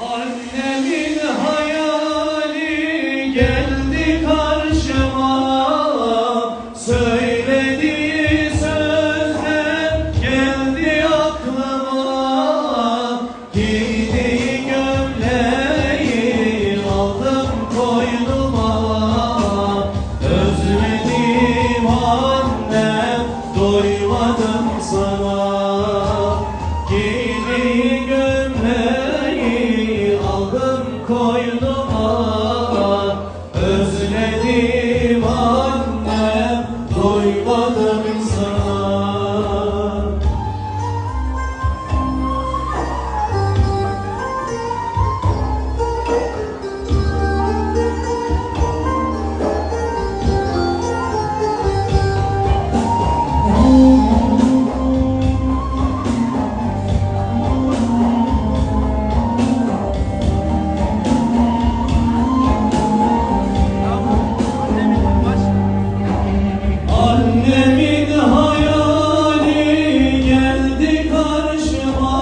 Annemin hayali geldi karşıma, söylediği sözler geldi aklıma. Giydiği gömleği aldım koynuma, özledim annem, doymadım sana. Giydiği gömleği aldım koynuma, özledim annem, doymadım sana. Annemin hayali geldi karşıma,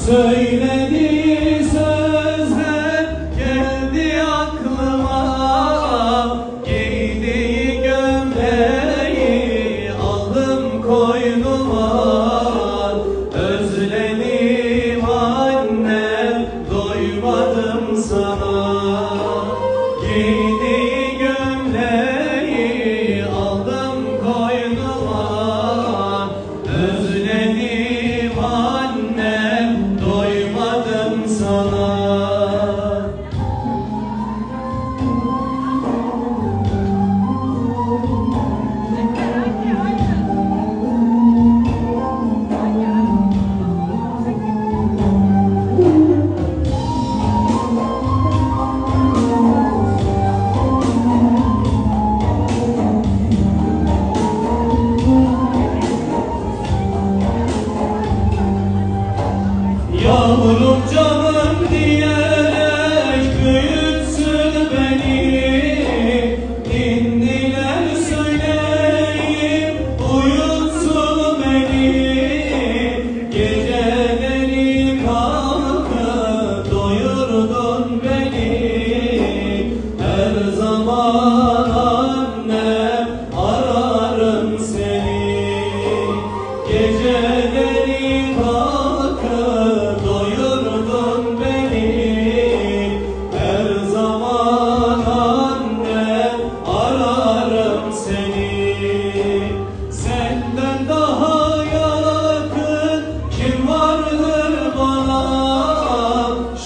söylediği sözler geldi aklıma. Giydiği gömleği aldım koynuma, özledim annem, doymadım sana. Giydiği gömleği aldım koynuma, özledim annem, doymadım sana. Yavrum canım diyerek büyütsün beni, ninniler söyleyip uyutsun beni. Geceleri kalkıp doyurdun beni, her zaman annem ararım seni. Geceleri kalkıp doyurdun beni, her zaman annem ararım seni. Senden daha yakın kim vardır bana,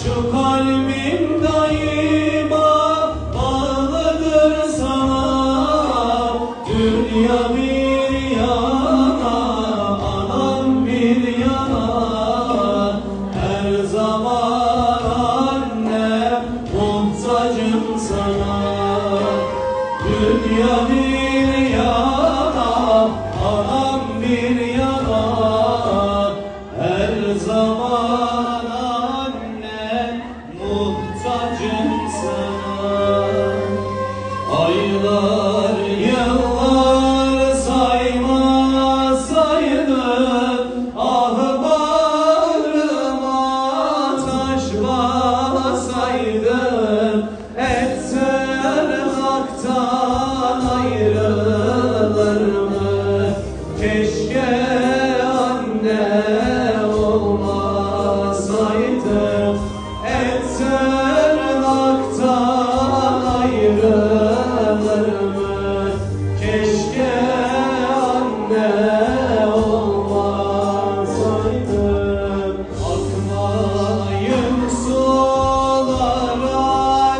şu kalbim daima bağlıdır sana. Dünya bir yana, anam bir yana, her zaman annem, muhtacım sana. Dünya bir yana, anam bir yana, her zaman annem, muhtacım sana. Aylar yıllar saymasaydım, ah bağrıma taş basaydım. Etsen haktan ayrılır mı? Keşke anne olmasaydım. Etsen haktan ayrılır mı? Keşke anne olmasaydım. Akmayın sular,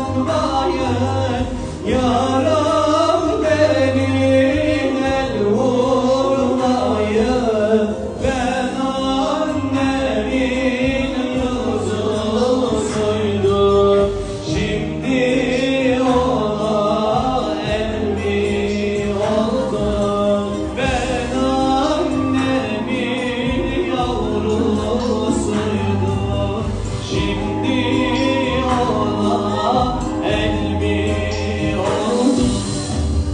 akmayın yaram benim, el vurmayın. Ben annemin yuzusuydum, şimdi ona el mi oldum? Ben annemin yavrusuydum, şimdi ona el mi oldum?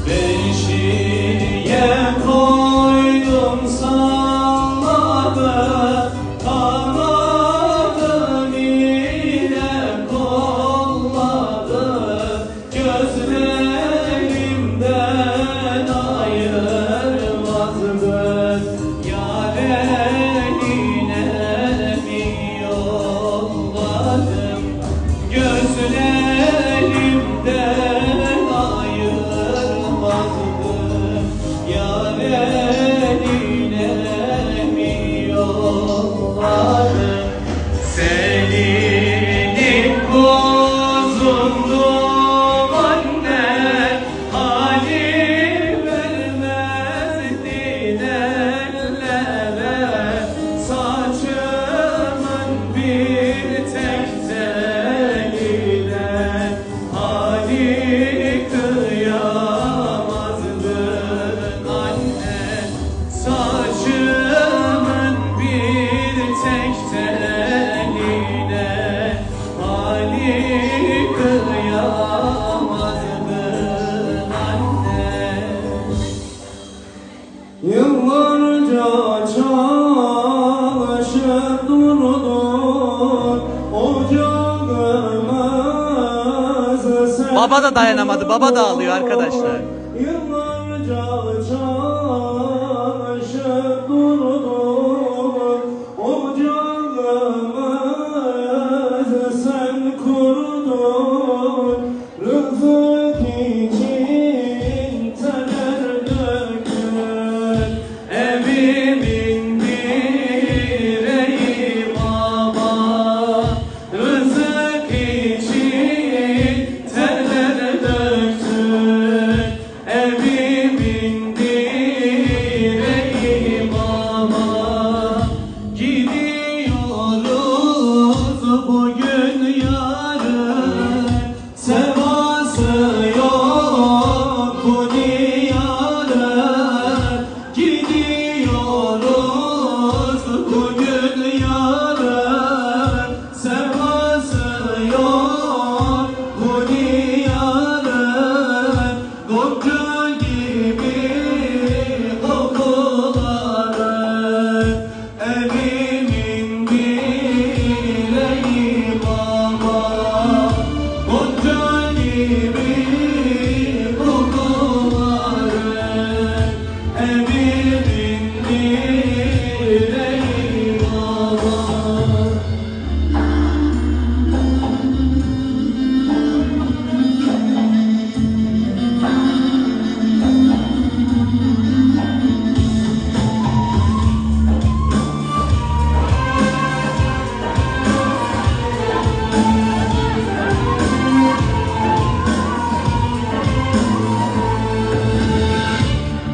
Beşiğe koydum salladım, kanadım Baba da dayanamadı. Baba da ağlıyor arkadaşlar. Yıllarca çalışıp durdun, ocağımızı sen kurdun. Rızık için tener dökün, evimin direği baba. Rızık için tener dökün, evimin direği baba. Gidiyoruz bugün yarın, sevası yok bu diyarın. Gidiyoruz bugün yarın, sevası yok bu diyarın. Gonca gibi kokuları, evimin direği baba. Gonca gibi kokuları, evimin direği baba.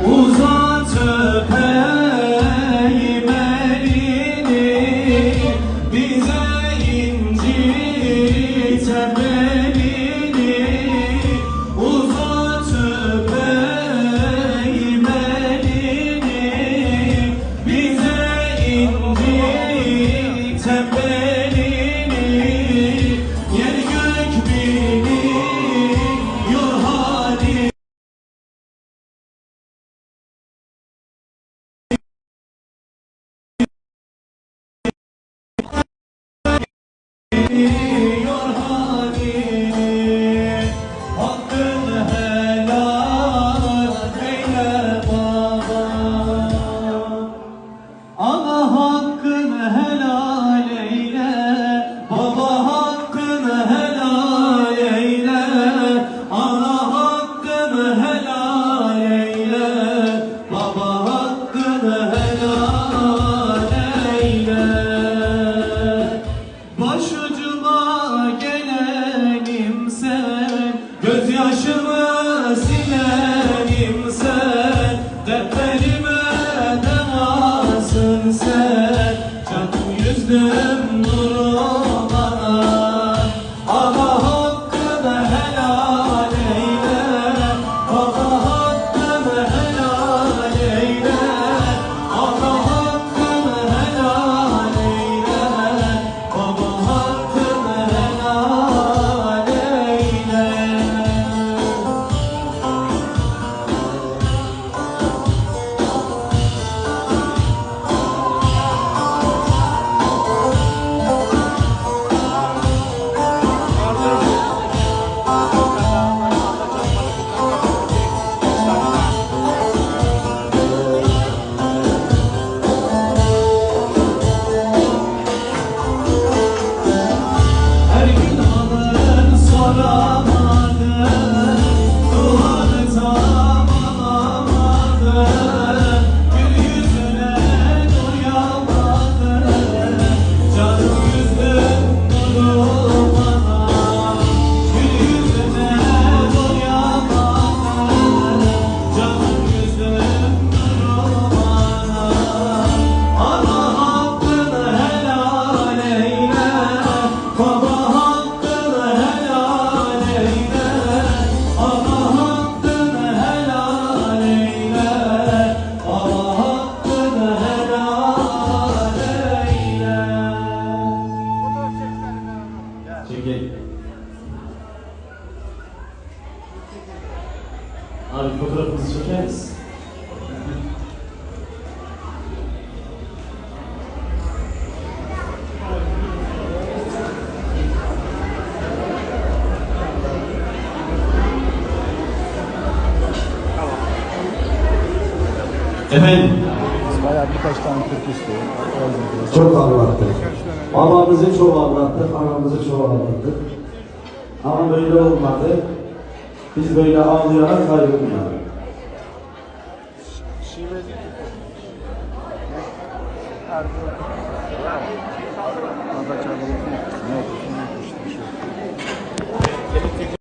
Uzatıp eğim elini, bize inciten belini. Uzatıp eğim elini, bize inciten belini. Yer gök biliyor halini. Biliyor halini, hakkını helal eyle baba. Ana hakkını helal eyle, baba hakkını helal eyle. Ana hakkını helal eyle, baba hakkını helal eyle. Başucuma gelenim sen, gözyaşımı silenim sen. Dertlerime devasın sen, canım yüzlüm nuru bana. Ana hakkını helal eyle, baba hakkını helal eyle. Ana hakkını helal eyle, baba hakkını helal eyle. Her gün alır soramadı, duanı tam alamadı. Gül yüzüne doyamadı, canım yüzlüm nuru bana. Gül yüzüne doyamadı, canım yüzlüm nuru bana. Ana hakkını helal eyle, baba hakkını helal eyle. Ana hakkını helal eyle, baba hakkını helal eyle. Çekil. Abi fotoğrafımızı çeker misin? Efendim? Bayağı birkaç tane Türk istiyor. Çok ağlattık. Babamızı çok ağlattık, anamızı çok ağlattık. Ama böyle olmadı. Biz böyle ağlayarak kaybetmiyoruz. Şiveli. Her